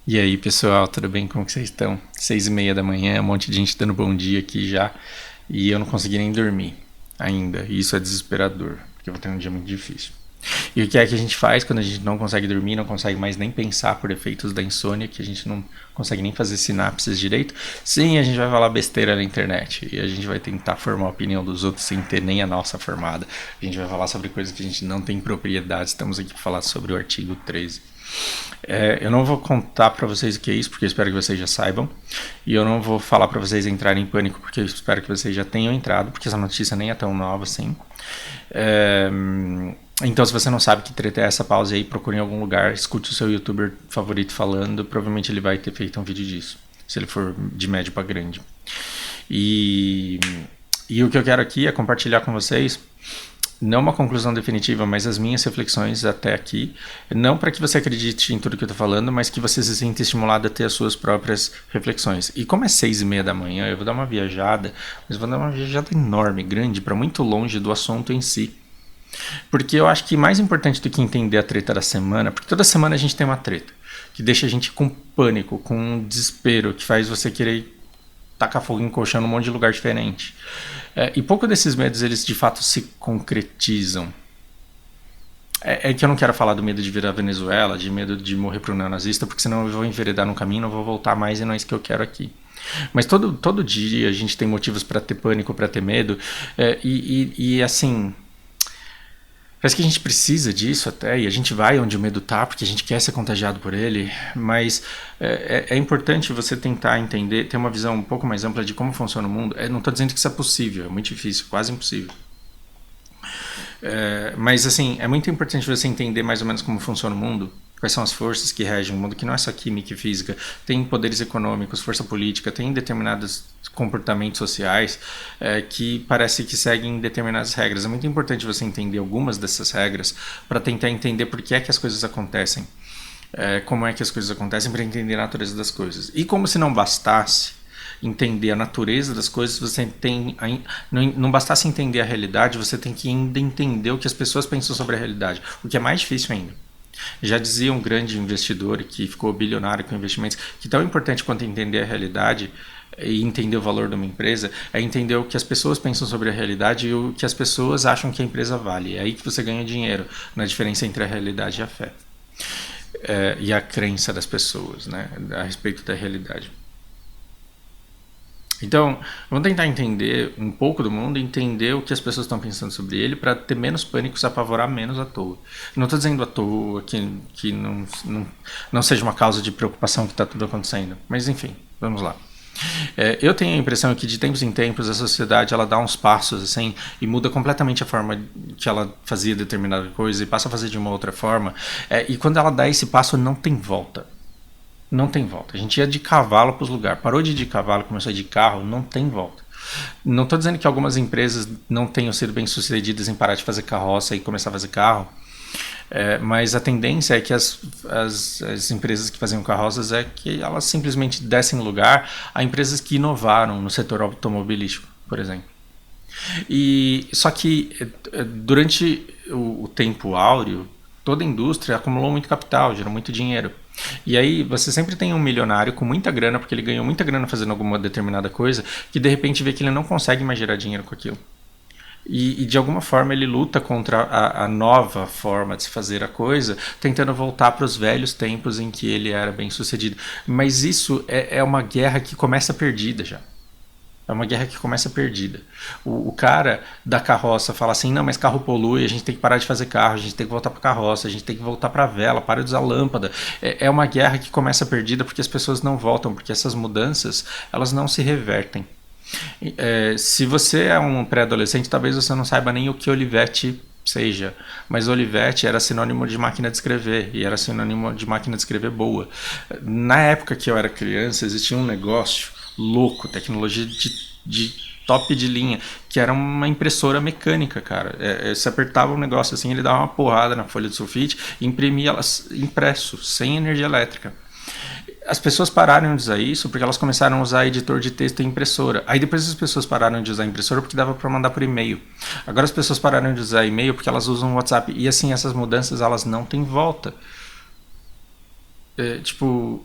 E aí, pessoal, tudo bem? Como que vocês estão? 6:30 da manhã, um monte de gente dando bom dia aqui já. E eu não consegui nem dormir ainda. E isso é desesperador, porque eu vou ter um dia muito difícil. E o que é que a gente faz quando a gente não consegue dormir, não consegue mais nem pensar por efeitos da insônia, que a gente não consegue nem fazer sinapses direito? Sim, a gente vai falar besteira na internet. E a gente vai tentar formar a opinião dos outros sem ter nem a nossa formada. A gente vai falar sobre coisas que a gente não tem propriedade. Estamos aqui para falar sobre o artigo 13. Eu não vou contar para vocês o que é isso, porque eu espero que vocês já saibam. E eu não vou falar para vocês entrarem em pânico, porque eu espero que vocês já tenham entrado, porque essa notícia nem é tão nova assim. É, então, se você não sabe que treta é essa, pause aí, procure em algum lugar, escute o seu youtuber favorito falando. Provavelmente ele vai ter feito um vídeo disso, se ele for de médio para grande. E, e o que eu quero aqui é compartilhar com vocês não uma conclusão definitiva, mas as minhas reflexões até aqui. Não para que você acredite em tudo que eu estou falando, mas que você se sinta estimulado a ter as suas próprias reflexões. E como é 6:30 da manhã, eu vou dar uma viajada, mas vou dar uma viajada enorme, grande, para muito longe do assunto em si. Porque eu acho que mais importante do que entender a treta da semana, porque toda semana a gente tem uma treta, que deixa a gente com pânico, com desespero, que faz você querer tacar fogo em colchão num monte de lugar diferente. E pouco desses medos, eles de fato se concretizam. É que eu não quero falar do medo de virar Venezuela, de medo de morrer para um neonazista, porque senão eu vou enveredar no caminho, não vou voltar mais e não é isso que eu quero aqui. Mas todo dia a gente tem motivos para ter pânico, para ter medo, e assim, parece que a gente precisa disso até, e a gente vai onde o medo tá, porque a gente quer ser contagiado por ele, mas é importante você tentar entender, ter uma visão um pouco mais ampla de como funciona o mundo. Não estou dizendo que isso é possível, é muito difícil, quase impossível. Mas assim, é muito importante você entender mais ou menos como funciona o mundo, quais são as forças que regem o mundo, que não é só química e física, tem poderes econômicos, força política, tem determinados comportamentos sociais que parece que seguem determinadas regras. É muito importante você entender algumas dessas regras para tentar entender por que é que as coisas acontecem, como é que as coisas acontecem, para entender a natureza das coisas. E como se não bastasse entender a natureza das coisas, você tem não bastasse entender a realidade, você tem que ainda entender o que as pessoas pensam sobre a realidade, o que é mais difícil ainda. Já dizia um grande investidor que ficou bilionário com investimentos que tão importante quanto entender a realidade e entender o valor de uma empresa é entender o que as pessoas pensam sobre a realidade e o que as pessoas acham que a empresa vale. É aí que você ganha dinheiro, na diferença entre a realidade e a fé. E a crença das pessoas, né, a respeito da realidade. Então, vamos tentar entender um pouco do mundo, entender o que as pessoas estão pensando sobre ele para ter menos pânico, se apavorar menos à toa. Não estou dizendo à toa que não seja uma causa de preocupação que está tudo acontecendo, mas enfim, vamos lá. Eu tenho a impressão que de tempos em tempos a sociedade ela dá uns passos assim e muda completamente a forma que ela fazia determinada coisa e passa a fazer de uma outra forma. E quando ela dá esse passo não tem volta. Não tem volta. A gente ia de cavalo para os lugares. Parou de ir de cavalo, começou a ir de carro, não tem volta. Não estou dizendo que algumas empresas não tenham sido bem sucedidas em parar de fazer carroça e começar a fazer carro, mas a tendência é que as empresas que faziam carroças é que elas simplesmente dessem lugar a empresas que inovaram no setor automobilístico, por exemplo. Só que durante o tempo áureo, toda a indústria acumulou muito capital, gerou muito dinheiro. E aí você sempre tem um milionário com muita grana, porque ele ganhou muita grana fazendo alguma determinada coisa, que de repente vê que ele não consegue mais gerar dinheiro com aquilo. E de alguma forma ele luta contra a nova forma de se fazer a coisa, tentando voltar para os velhos tempos em que ele era bem sucedido. Mas isso é uma guerra que começa perdida já. É uma guerra que começa perdida. O cara da carroça fala assim, não, mas carro polui, a gente tem que parar de fazer carro, a gente tem que voltar para carroça, a gente tem que voltar para vela, para de usar lâmpada. É uma guerra que começa perdida porque as pessoas não voltam, porque essas mudanças, elas não se revertem. Se você é um pré-adolescente, talvez você não saiba nem o que Olivetti seja, mas Olivetti era sinônimo de máquina de escrever, e era sinônimo de máquina de escrever boa. Na época que eu era criança, existia um negócio louco, tecnologia de top de linha, que era uma impressora mecânica, cara. Você apertava um negócio assim, ele dava uma porrada na folha de sulfite e imprimia elas impresso, sem energia elétrica. As pessoas pararam de usar isso porque elas começaram a usar editor de texto e impressora. Aí depois as pessoas pararam de usar impressora porque dava para mandar por e-mail. Agora as pessoas pararam de usar e-mail porque elas usam o WhatsApp. E assim, essas mudanças elas não têm volta. Tipo,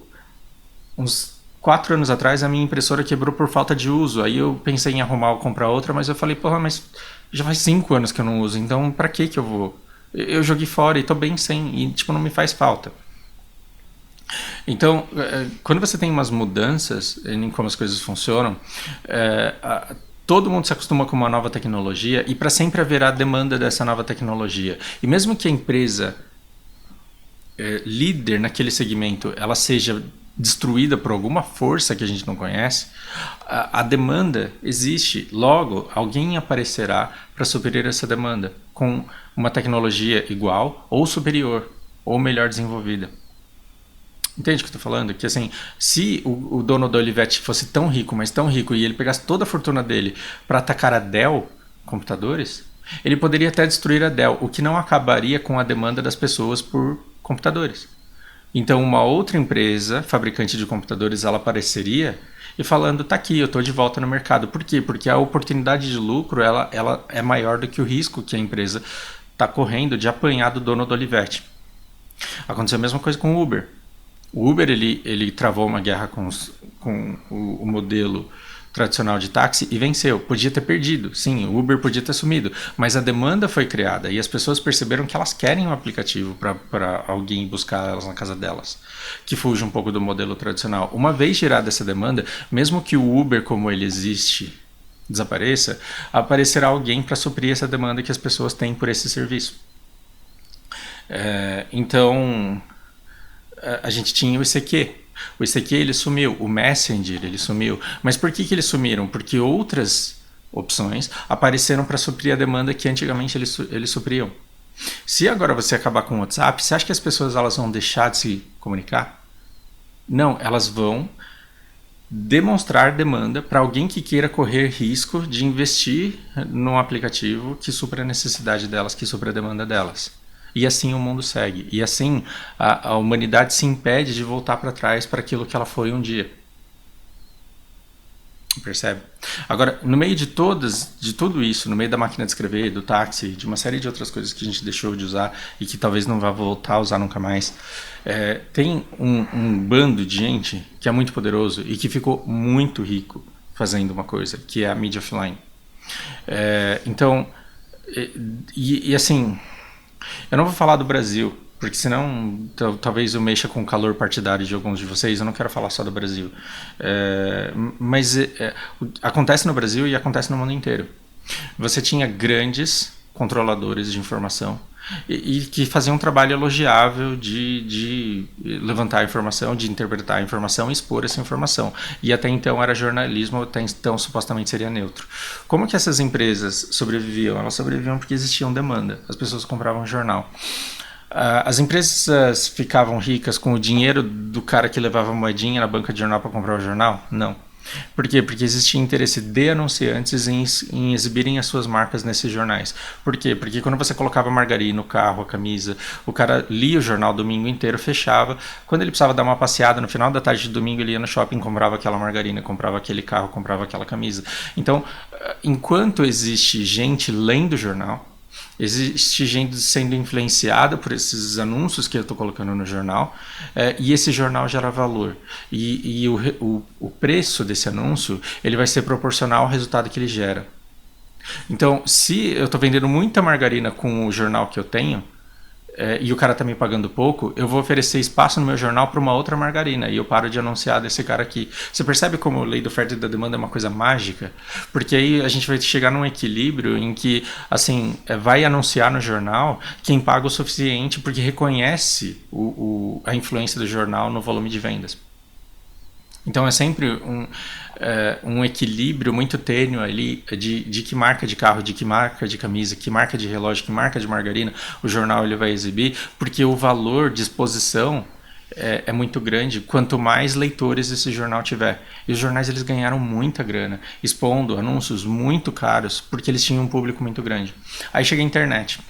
uns 4 anos atrás a minha impressora quebrou por falta de uso. Aí eu pensei em arrumar ou comprar outra, mas eu falei, porra, mas já faz 5 anos que eu não uso, então pra que eu vou? Eu joguei fora e tô bem sem, e tipo, não me faz falta. Então, quando você tem umas mudanças em como as coisas funcionam, todo mundo se acostuma com uma nova tecnologia e para sempre haverá demanda dessa nova tecnologia. E mesmo que a empresa líder naquele segmento ela seja destruída por alguma força que a gente não conhece, a demanda existe. Logo, alguém aparecerá para suprir essa demanda com uma tecnologia igual ou superior ou melhor desenvolvida. Entende o que eu tô falando? Que assim, se o dono da Olivetti fosse tão rico, mas tão rico, e ele pegasse toda a fortuna dele para atacar a Dell computadores, ele poderia até destruir a Dell, o que não acabaria com a demanda das pessoas por computadores. Então uma outra empresa, fabricante de computadores, ela apareceria e falando, tá aqui, eu tô de volta no mercado. Por quê? Porque a oportunidade de lucro ela é maior do que o risco que a empresa está correndo de apanhar do dono do Olivetti. Aconteceu a mesma coisa com o Uber. O Uber ele travou uma guerra com o modelo tradicional de táxi e venceu. Podia ter perdido, sim, o Uber podia ter sumido, mas a demanda foi criada e as pessoas perceberam que elas querem um aplicativo para alguém buscar elas na casa delas, que fuja um pouco do modelo tradicional. Uma vez gerada essa demanda, mesmo que o Uber como ele existe desapareça, aparecerá alguém para suprir essa demanda que as pessoas têm por esse serviço. Então a gente tinha o ICQ. O ICQ ele sumiu, o Messenger ele sumiu. Mas por que eles sumiram? Porque outras opções apareceram para suprir a demanda que antigamente eles supriam. Se agora você acabar com o WhatsApp, você acha que as pessoas elas vão deixar de se comunicar? Não, elas vão demonstrar demanda para alguém que queira correr risco de investir num aplicativo que supra a necessidade delas, que supra a demanda delas. E assim o mundo segue. E assim a humanidade se impede de voltar para trás para aquilo que ela foi um dia. Percebe? Agora, no meio de tudo isso, no meio da máquina de escrever, do táxi, de uma série de outras coisas que a gente deixou de usar e que talvez não vá voltar a usar nunca mais, tem um bando de gente que é muito poderoso e que ficou muito rico fazendo uma coisa, que é a mídia offline. Então, assim... Eu não vou falar do Brasil, porque senão talvez eu mexa com o calor partidário de alguns de vocês. Eu não quero falar só do Brasil. Mas acontece no Brasil e acontece no mundo inteiro. Você tinha grandes controladores de informação e que faziam um trabalho elogiável de levantar a informação, de interpretar a informação e expor essa informação. E até então era jornalismo, até então supostamente seria neutro. Como que essas empresas sobreviviam? Elas sobreviviam porque existiam demanda. As pessoas compravam jornal. As empresas ficavam ricas com o dinheiro do cara que levava moedinha na banca de jornal para comprar o jornal? Não. Por quê? Porque existia interesse de anunciantes em exibirem as suas marcas nesses jornais. Por quê? Porque quando você colocava margarina no carro, a camisa, o cara lia o jornal o domingo inteiro, fechava. Quando ele precisava dar uma passeada no final da tarde de domingo, ele ia no shopping, comprava aquela margarina, comprava aquele carro, comprava aquela camisa. Então, enquanto existe gente lendo o jornal, existe gente sendo influenciada por esses anúncios que eu estou colocando no jornal, e esse jornal gera valor. E o preço desse anúncio ele vai ser proporcional ao resultado que ele gera. Então, se eu estou vendendo muita margarina com o jornal que eu tenho, e o cara está me pagando pouco, eu vou oferecer espaço no meu jornal para uma outra margarina e eu paro de anunciar desse cara aqui. Você percebe como a lei da oferta e da demanda é uma coisa mágica? Porque aí a gente vai chegar num equilíbrio em que assim vai anunciar no jornal quem paga o suficiente porque reconhece a influência do jornal no volume de vendas. Então é sempre um equilíbrio muito tênue ali de que marca de carro, de que marca de camisa, que marca de relógio, que marca de margarina o jornal ele vai exibir, porque o valor de exposição é muito grande quanto mais leitores esse jornal tiver. E os jornais eles ganharam muita grana expondo anúncios muito caros porque eles tinham um público muito grande. Aí chega a internet.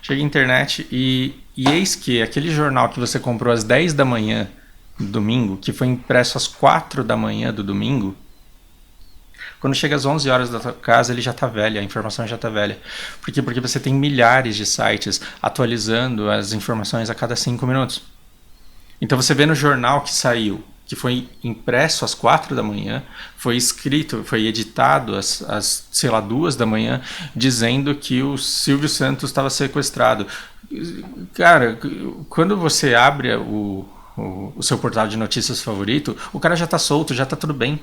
Chega a internet e eis que aquele jornal que você comprou às 10 da manhã domingo, que foi impresso às 4 da manhã do domingo, quando chega às 11 horas da tua casa, ele já está velho, a informação já está velha. Por quê? Porque você tem milhares de sites atualizando as informações a cada 5 minutos. Então você vê no jornal que saiu, que foi impresso às 4 da manhã, foi escrito, foi editado sei lá, 2 da manhã, dizendo que o Silvio Santos estava sequestrado. Cara, quando você abre o seu portal de notícias favorito, o cara já tá solto, já tá tudo bem.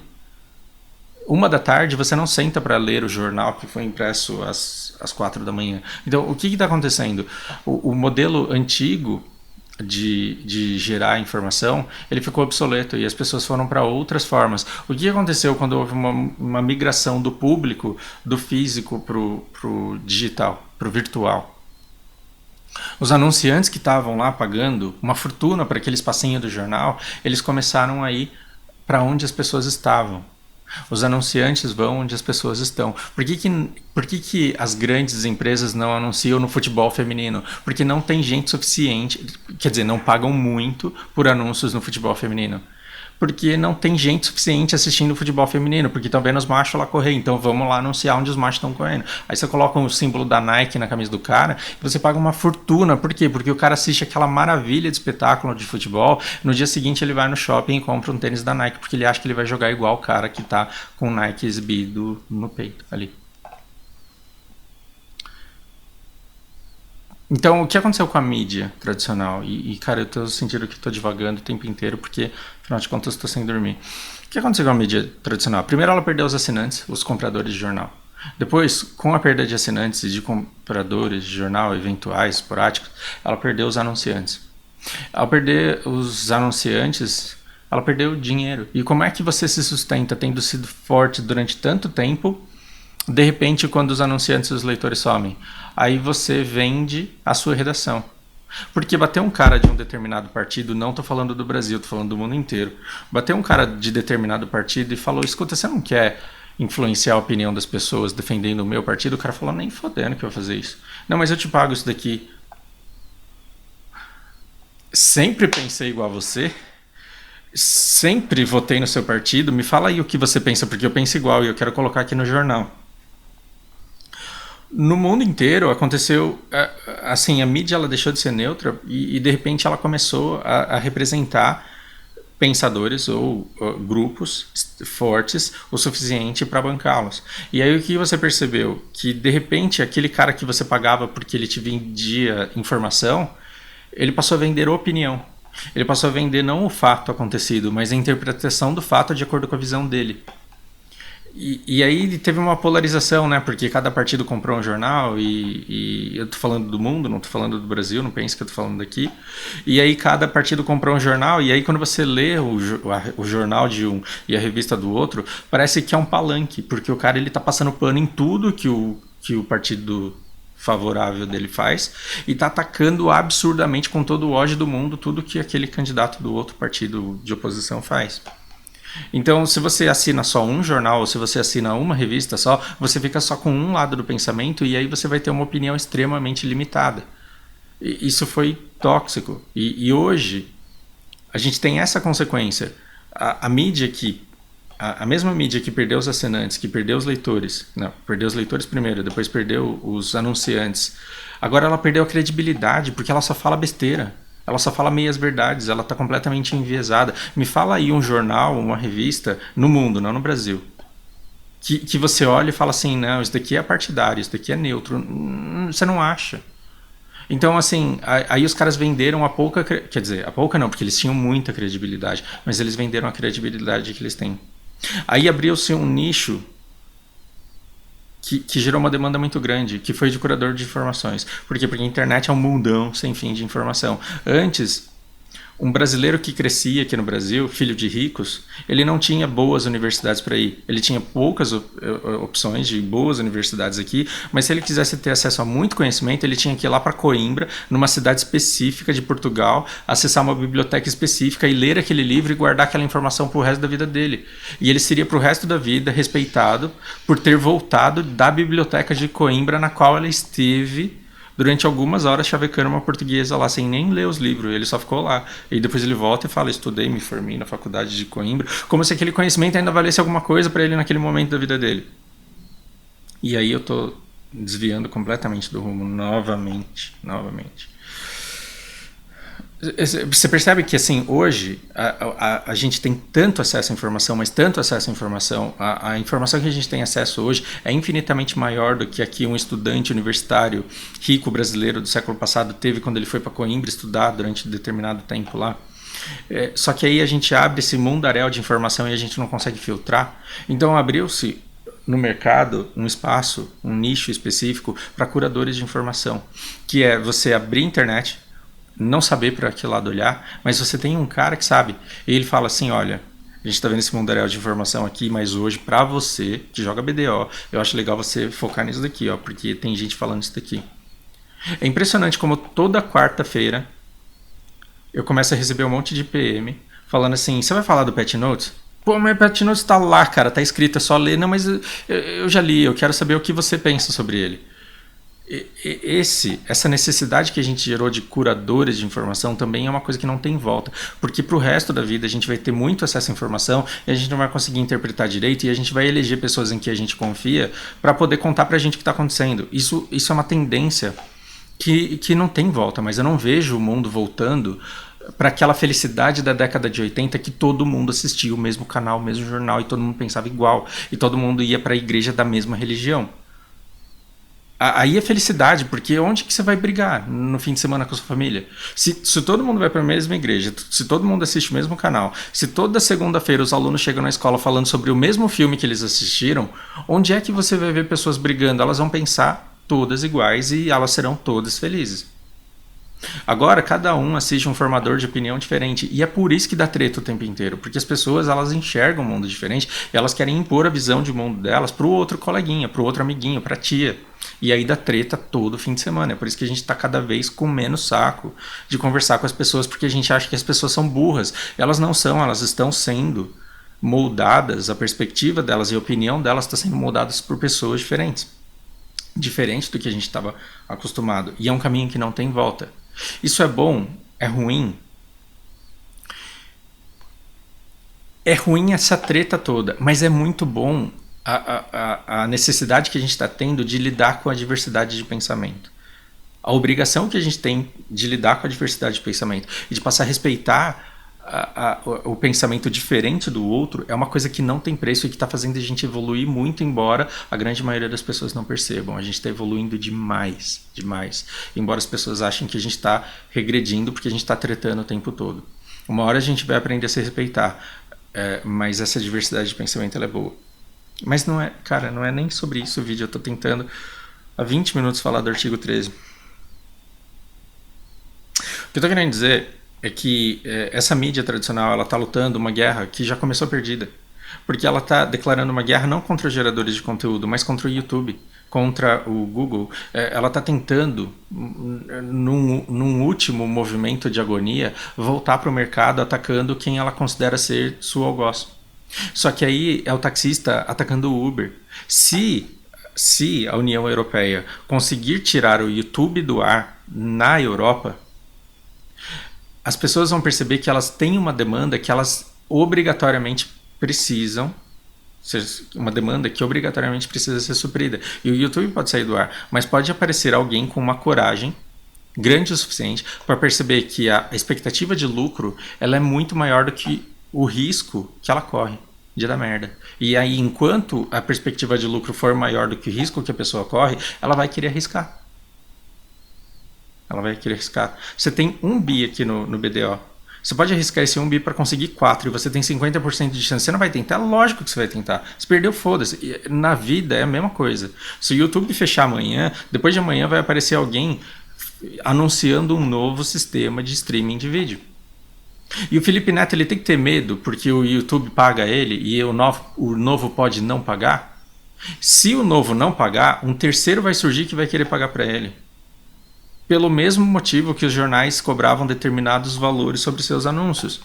1 da tarde você não senta para ler o jornal que foi impresso às 4 da manhã. Então, o que está acontecendo? O modelo antigo de gerar informação, ele ficou obsoleto e as pessoas foram para outras formas. O que aconteceu quando houve uma migração do público, do físico para o digital, para o virtual? Os anunciantes que estavam lá pagando uma fortuna para aquele espacinho do jornal, eles começaram a ir para onde as pessoas estavam. Os anunciantes vão onde as pessoas estão. Por que as grandes empresas não anunciam no futebol feminino? Porque não tem gente suficiente, quer dizer, não pagam muito por anúncios no futebol feminino. Porque não tem gente suficiente assistindo futebol feminino, porque estão vendo os machos lá correr, então vamos lá anunciar onde os machos estão correndo. Aí você coloca o símbolo da Nike na camisa do cara e você paga uma fortuna. Por quê? Porque o cara assiste aquela maravilha de espetáculo de futebol, no dia seguinte ele vai no shopping e compra um tênis da Nike, porque ele acha que ele vai jogar igual o cara que tá com o Nike exibido no peito ali. Então, o que aconteceu com a mídia tradicional? Cara, eu tô sentindo que tô divagando o tempo inteiro, porque, afinal de contas, estou sem dormir. O que aconteceu com a mídia tradicional? Primeiro, ela perdeu os assinantes, os compradores de jornal. Depois, com a perda de assinantes e de compradores de jornal eventuais, esporádicos, ela perdeu os anunciantes. Ao perder os anunciantes, ela perdeu o dinheiro. E como é que você se sustenta tendo sido forte durante tanto tempo? De repente, quando os anunciantes e os leitores somem, aí você vende a sua redação. Porque bater um cara de um determinado partido, não estou falando do Brasil, estou falando do mundo inteiro. Bater um cara de determinado partido e falou, escuta, você não quer influenciar a opinião das pessoas defendendo o meu partido? O cara falou, nem fodendo que eu vou fazer isso. Não, mas eu te pago isso daqui. Sempre pensei igual a você, sempre votei no seu partido, me fala aí o que você pensa, porque eu penso igual e eu quero colocar aqui no jornal. No mundo inteiro aconteceu assim, a mídia ela deixou de ser neutra e de repente ela começou a representar pensadores ou grupos fortes o suficiente para bancá-los. E aí o que você percebeu? Que de repente aquele cara que você pagava porque ele te vendia informação, ele passou a vender opinião. Ele passou a vender não o fato acontecido, mas a interpretação do fato de acordo com a visão dele. E aí teve uma polarização, né? Porque cada partido comprou um jornal e eu tô falando do mundo, não tô falando do Brasil, não pense que eu tô falando daqui. E aí cada partido comprou um jornal e aí quando você lê o jornal de um e a revista do outro, parece que é um palanque, porque o cara ele tá passando pano em tudo que o partido favorável dele faz e tá atacando absurdamente com todo o ódio do mundo tudo que aquele candidato do outro partido de oposição faz. Então, se você assina só um jornal, ou se você assina uma revista só, você fica só com um lado do pensamento e aí você vai ter uma opinião extremamente limitada. E isso foi tóxico. E hoje, a gente tem essa consequência. A mídia que... A mesma mídia que perdeu os assinantes, que perdeu os leitores... Não, perdeu os leitores primeiro, depois perdeu os anunciantes. Agora ela perdeu a credibilidade, porque ela só fala besteira. Ela só fala meias verdades, ela está completamente enviesada. Me fala aí um jornal, uma revista, no mundo, não no Brasil, que você olha e fala assim, não, isso daqui é partidário, isso daqui é neutro. Você não acha. Então, assim, aí os caras venderam a pouca... Quer dizer, a pouca não, porque eles tinham muita credibilidade, mas eles venderam a credibilidade que eles têm. Aí abriu-se um nicho que gerou uma demanda muito grande, que foi de curador de informações. Por quê? Porque a internet é um mundão sem fim de informação. Antes, um brasileiro que crescia aqui no Brasil, filho de ricos, ele não tinha boas universidades para ir. Ele tinha poucas opções de boas universidades aqui, mas se ele quisesse ter acesso a muito conhecimento, ele tinha que ir lá para Coimbra, numa cidade específica de Portugal, acessar uma biblioteca específica e ler aquele livro e guardar aquela informação para o resto da vida dele. E ele seria para o resto da vida respeitado por ter voltado da biblioteca de Coimbra, na qual ele esteve durante algumas horas chavecando uma portuguesa lá, sem nem ler os livros. Ele só ficou lá. E depois ele volta e fala, estudei, me formei na faculdade de Coimbra. Como se aquele conhecimento ainda valesse alguma coisa para ele naquele momento da vida dele. E aí eu tô desviando completamente do rumo, novamente. Você percebe que, assim, hoje a gente tem tanto acesso à informação, mas tanto acesso à informação, a informação que a gente tem acesso hoje é infinitamente maior do que aqui um estudante universitário rico brasileiro do século passado teve quando ele foi para Coimbra estudar durante determinado tempo lá. Só que aí a gente abre esse mundaréu de informação e a gente não consegue filtrar. Então abriu-se no mercado um espaço, um nicho específico para curadores de informação, que é você abrir a internet, não saber para que lado olhar, mas você tem um cara que sabe. E ele fala assim, olha, a gente está vendo esse mundaréu de informação aqui, mas hoje, para você, que joga BDO, eu acho legal você focar nisso daqui, ó, porque tem gente falando isso daqui. É impressionante como toda quarta-feira eu começo a receber um monte de PM falando assim, você vai falar do Pet Notes? Pô, mas o Pet Notes tá lá, cara, tá escrito, é só ler. Não, mas eu já li, eu quero saber o que você pensa sobre ele. Essa necessidade que a gente gerou de curadores de informação também é uma coisa que não tem volta, porque pro resto da vida a gente vai ter muito acesso à informação e a gente não vai conseguir interpretar direito e a gente vai eleger pessoas em que a gente confia para poder contar pra gente o que está acontecendo. Isso é uma tendência que não tem volta, mas eu não vejo o mundo voltando para aquela felicidade da década de 80 que todo mundo assistia o mesmo canal, o mesmo jornal e todo mundo pensava igual e todo mundo ia para a igreja da mesma religião. Aí é felicidade, porque onde que você vai brigar no fim de semana com a sua família? Se todo mundo vai para a mesma igreja, se todo mundo assiste o mesmo canal, se toda segunda-feira os alunos chegam na escola falando sobre o mesmo filme que eles assistiram, onde é que você vai ver pessoas brigando? Elas vão pensar todas iguais e elas serão todas felizes. Agora, cada um assiste um formador de opinião diferente e é por isso que dá treta o tempo inteiro, porque as pessoas elas enxergam um mundo diferente e elas querem impor a visão de mundo delas pro outro coleguinha, pro outro amiguinho, pra tia. E aí dá treta todo fim de semana. É por isso que a gente tá cada vez com menos saco de conversar com as pessoas, porque a gente acha que as pessoas são burras. Elas não são, elas estão sendo moldadas, a perspectiva delas e a opinião delas está sendo moldadas por pessoas diferentes. Diferente do que a gente estava acostumado. E é um caminho que não tem volta. Isso é bom? É ruim? É ruim essa treta toda, mas é muito bom a necessidade que a gente está tendo de lidar com a diversidade de pensamento. A obrigação que a gente tem de lidar com a diversidade de pensamento e de passar a respeitar o pensamento diferente do outro é uma coisa que não tem preço e que está fazendo a gente evoluir muito, embora a grande maioria das pessoas não percebam. A gente está evoluindo demais, demais. Embora as pessoas achem que a gente está regredindo porque a gente está tretando o tempo todo. Uma hora a gente vai aprender a se respeitar, mas essa diversidade de pensamento ela é boa. Mas não é, cara, não é nem sobre isso o vídeo. Eu estou tentando há 20 minutos falar do artigo 13. O que eu estou querendo dizer é que essa mídia tradicional ela está lutando uma guerra que já começou perdida. Porque ela está declarando uma guerra não contra os geradores de conteúdo, mas contra o YouTube, contra o Google. Ela está tentando, num último movimento de agonia, voltar para o mercado atacando quem ela considera ser sua algoz. Só que aí é o taxista atacando o Uber. Se a União Europeia conseguir tirar o YouTube do ar na Europa, as pessoas vão perceber que elas têm uma demanda que elas obrigatoriamente precisam, uma demanda que obrigatoriamente precisa ser suprida. E o YouTube pode sair do ar, mas pode aparecer alguém com uma coragem grande o suficiente para perceber que a expectativa de lucro ela é muito maior do que o risco que ela corre de dar merda. E aí, enquanto a perspectiva de lucro for maior do que o risco que a pessoa corre, ela vai querer arriscar. Ela vai querer arriscar. Você tem 1 bi aqui no BDO. Você pode arriscar esse 1 bi para conseguir 4 e você tem 50% de chance. Você não vai tentar? Lógico que você vai tentar. Se perdeu, foda-se. Na vida é a mesma coisa. Se o YouTube fechar amanhã, depois de amanhã vai aparecer alguém anunciando um novo sistema de streaming de vídeo. E o Felipe Neto ele tem que ter medo porque o YouTube paga ele e o novo pode não pagar. Se o novo não pagar, um terceiro vai surgir que vai querer pagar para ele. Pelo mesmo motivo que os jornais cobravam determinados valores sobre seus anúncios.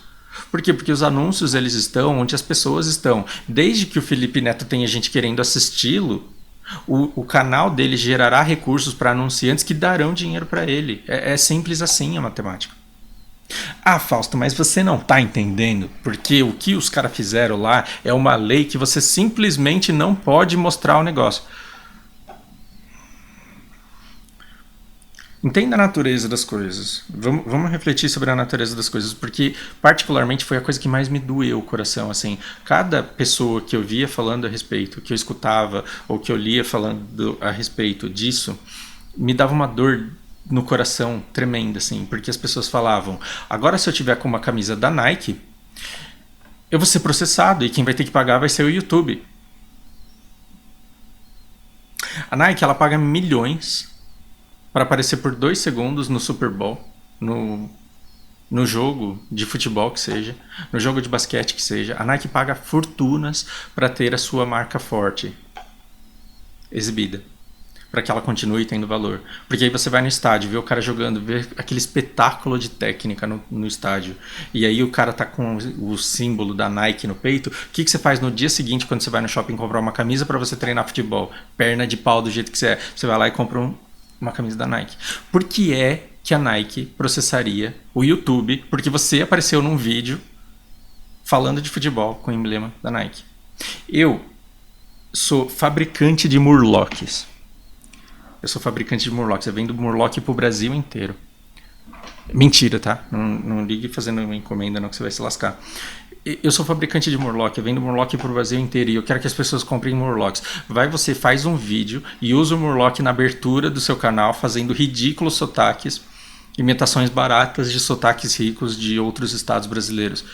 Por quê? Porque os anúncios eles estão onde as pessoas estão. Desde que o Felipe Neto tenha gente querendo assisti-lo, o canal dele gerará recursos para anunciantes que darão dinheiro para ele. É simples assim a matemática. Ah, Fausto, mas você não está entendendo, porque o que os caras fizeram lá é uma lei que você simplesmente não pode mostrar o negócio. Entenda a natureza das coisas. Vamos refletir sobre a natureza das coisas, porque particularmente foi a coisa que mais me doeu o coração. Assim, cada pessoa que eu via falando a respeito, que eu escutava ou que eu lia falando a respeito disso, me dava uma dor no coração tremenda, assim, porque as pessoas falavam: agora se eu tiver com uma camisa da Nike, eu vou ser processado e quem vai ter que pagar vai ser o YouTube. A Nike, ela paga milhões para aparecer por 2 segundos no Super Bowl, no jogo de futebol que seja, no jogo de basquete que seja. A Nike paga fortunas para ter a sua marca forte exibida, para que ela continue tendo valor. Porque aí você vai no estádio, vê o cara jogando, vê aquele espetáculo de técnica no estádio, e aí o cara tá com o símbolo da Nike no peito. O que você faz no dia seguinte quando você vai no shopping comprar uma camisa para você treinar futebol? Perna de pau do jeito que você é. Você vai lá e compra uma camisa da Nike. Por que é que a Nike processaria o YouTube porque você apareceu num vídeo falando de futebol com o emblema da Nike? Eu sou fabricante de murlocs. Eu sou fabricante de murlocs. Eu vendo murloc pro Brasil inteiro. Mentira, tá? Não ligue fazendo uma encomenda não, que você vai se lascar. Eu sou fabricante de murloc, eu vendo murloc pro Brasil inteiro e eu quero que as pessoas comprem murlocs. Você faz um vídeo e usa o murloc na abertura do seu canal, fazendo ridículos sotaques, imitações baratas de sotaques ricos de outros estados brasileiros.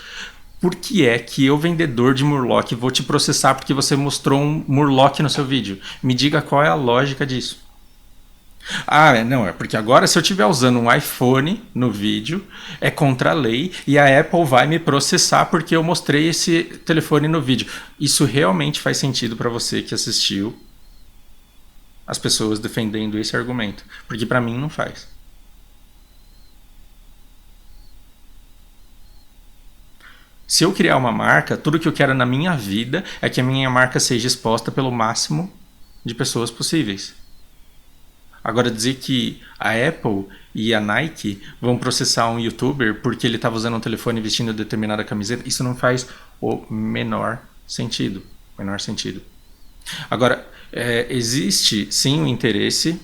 Por que é que eu, vendedor de murloc, vou te processar porque você mostrou um murloc no seu vídeo? Me diga qual é a lógica disso. Ah, não, é porque agora se eu estiver usando um iPhone no vídeo, é contra a lei e a Apple vai me processar porque eu mostrei esse telefone no vídeo. Isso realmente faz sentido para você que assistiu as pessoas defendendo esse argumento? Porque para mim não faz. Se eu criar uma marca, tudo que eu quero na minha vida é que a minha marca seja exposta pelo máximo de pessoas possíveis. Agora, dizer que a Apple e a Nike vão processar um youtuber porque ele estava usando um telefone vestindo determinada camiseta, isso não faz o menor sentido. Menor sentido. Agora, existe sim um interesse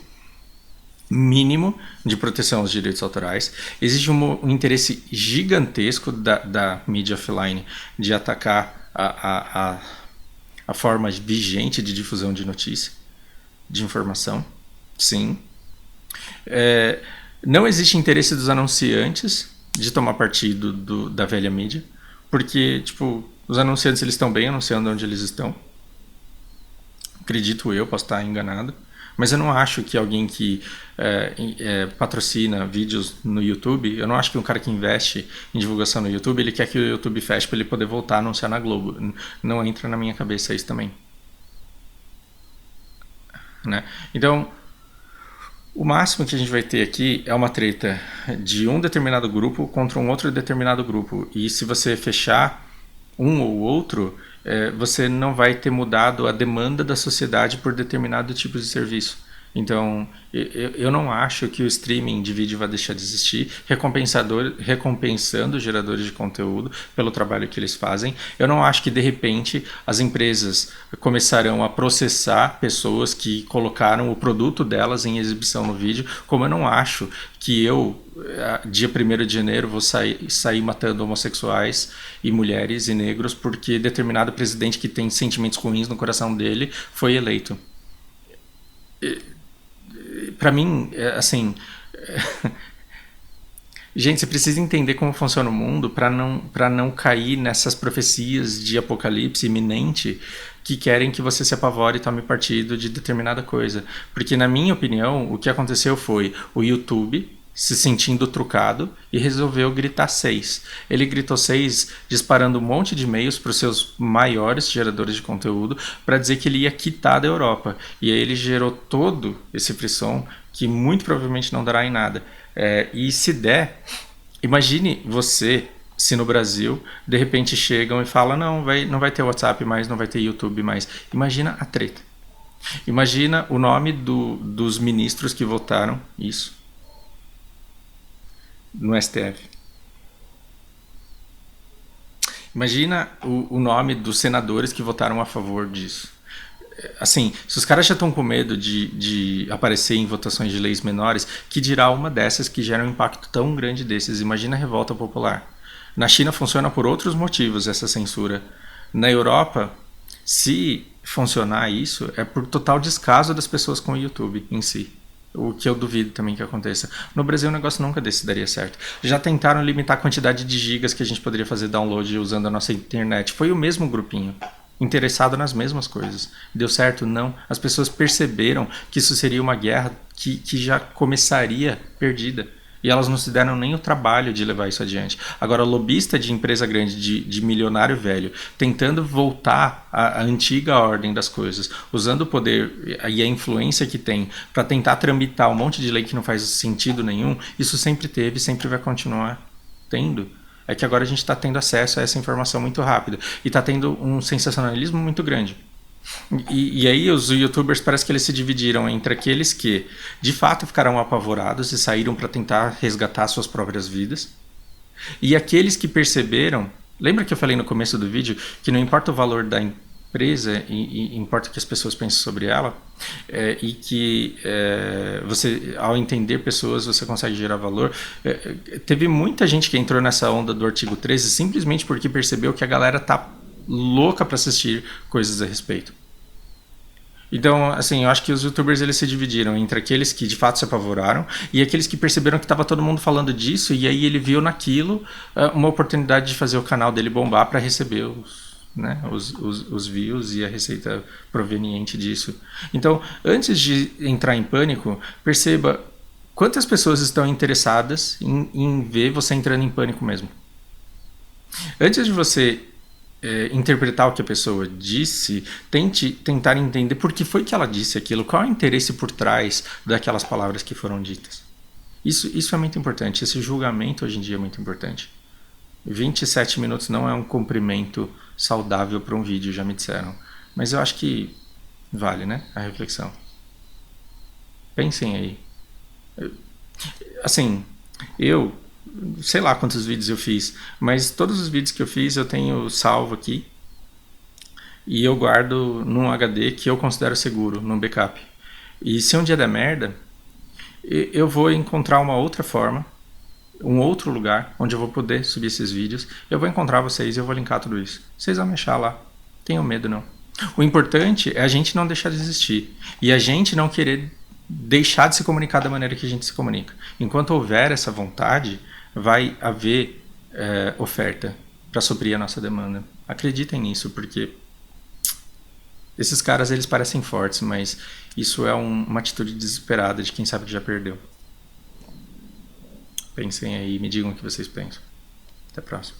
mínimo de proteção aos direitos autorais. Existe um interesse gigantesco da mídia offline de atacar a forma vigente de difusão de notícia, de informação. Sim. Não existe interesse dos anunciantes de tomar partido da velha mídia, porque, tipo, os anunciantes eles estão bem anunciando onde eles estão. Acredito eu, posso estar enganado. Mas eu não acho que alguém que patrocina vídeos no YouTube, eu não acho que um cara que investe em divulgação no YouTube, ele quer que o YouTube feche para ele poder voltar a anunciar na Globo. Não entra na minha cabeça isso também. Né? Então, o máximo que a gente vai ter aqui é uma treta de um determinado grupo contra um outro determinado grupo. E se você fechar um ou outro, você não vai ter mudado a demanda da sociedade por determinado tipo de serviço. Então, eu não acho que o streaming de vídeo vai deixar de existir, recompensando os geradores de conteúdo pelo trabalho que eles fazem. Eu não acho que, de repente, as empresas começarão a processar pessoas que colocaram o produto delas em exibição no vídeo, como eu não acho que eu, dia 1º de janeiro, vou sair matando homossexuais e mulheres e negros porque determinado presidente que tem sentimentos ruins no coração dele foi eleito. Para mim, assim, gente, você precisa entender como funciona o mundo para não cair nessas profecias de apocalipse iminente que querem que você se apavore e tome partido de determinada coisa. Porque, na minha opinião, o que aconteceu foi o YouTube se sentindo trucado e resolveu gritar 6. Ele gritou 6 disparando um monte de e-mails para os seus maiores geradores de conteúdo para dizer que ele ia quitar da Europa. E aí ele gerou todo esse frisson que muito provavelmente não dará em nada. E se der, imagine você se no Brasil de repente chegam e falam não vai ter WhatsApp mais, não vai ter YouTube mais. Imagina a treta. Imagina o nome dos ministros que votaram isso no STF. Imagina o nome dos senadores que votaram a favor disso. Assim, se os caras já estão com medo de aparecer em votações de leis menores, que dirá uma dessas que gera um impacto tão grande desses? Imagina a revolta popular. Na China funciona por outros motivos essa censura. Na Europa, se funcionar isso, é por total descaso das pessoas com o YouTube em si. O que eu duvido também que aconteça. No Brasil o negócio nunca desse daria certo. Já tentaram limitar a quantidade de gigas que a gente poderia fazer download usando a nossa internet. Foi o mesmo grupinho, interessado nas mesmas coisas. Deu certo? Não. As pessoas perceberam que isso seria uma guerra que já começaria perdida. E elas não se deram nem o trabalho de levar isso adiante. Agora, lobista de empresa grande, de milionário velho, tentando voltar à antiga ordem das coisas, usando o poder e a influência que tem para tentar tramitar um monte de lei que não faz sentido nenhum, isso sempre teve e sempre vai continuar tendo. É que agora a gente está tendo acesso a essa informação muito rápido e está tendo um sensacionalismo muito grande. E aí os youtubers parece que eles se dividiram entre aqueles que de fato ficaram apavorados e saíram para tentar resgatar suas próprias vidas, e aqueles que perceberam, lembra que eu falei no começo do vídeo que não importa o valor da empresa e importa o que as pessoas pensam sobre ela, e que você, ao entender pessoas, você consegue gerar valor. Teve muita gente que entrou nessa onda do artigo 13 simplesmente porque percebeu que a galera tá louca para assistir coisas a respeito. Então, assim, eu acho que os youtubers eles se dividiram entre aqueles que de fato se apavoraram e aqueles que perceberam que estava todo mundo falando disso, e aí ele viu naquilo uma oportunidade de fazer o canal dele bombar para receber os views e a receita proveniente disso. Então, antes de entrar em pânico, perceba quantas pessoas estão interessadas em ver você entrando em pânico mesmo. Antes de você interpretar o que a pessoa disse, tente tentar entender por que foi que ela disse aquilo, qual é o interesse por trás daquelas palavras que foram ditas. Isso é muito importante, esse julgamento hoje em dia é muito importante. 27 minutos não é um comprimento saudável para um vídeo, já me disseram. Mas eu acho que vale, né, a reflexão. Pensem aí. Assim, eu sei lá quantos vídeos eu fiz, mas todos os vídeos que eu fiz eu tenho salvo aqui e eu guardo num HD que eu considero seguro, num backup. E se um dia der merda, eu vou encontrar uma outra forma, um outro lugar onde eu vou poder subir esses vídeos. Eu vou encontrar vocês e eu vou linkar tudo isso. Vocês vão me achar lá. Tenham medo não. O importante é a gente não deixar de existir e a gente não querer deixar de se comunicar da maneira que a gente se comunica. Enquanto houver essa vontade, vai haver oferta para suprir a nossa demanda. Acreditem nisso, porque esses caras eles parecem fortes, mas isso é uma atitude desesperada de quem sabe que já perdeu. Pensem aí e me digam o que vocês pensam. Até a próxima.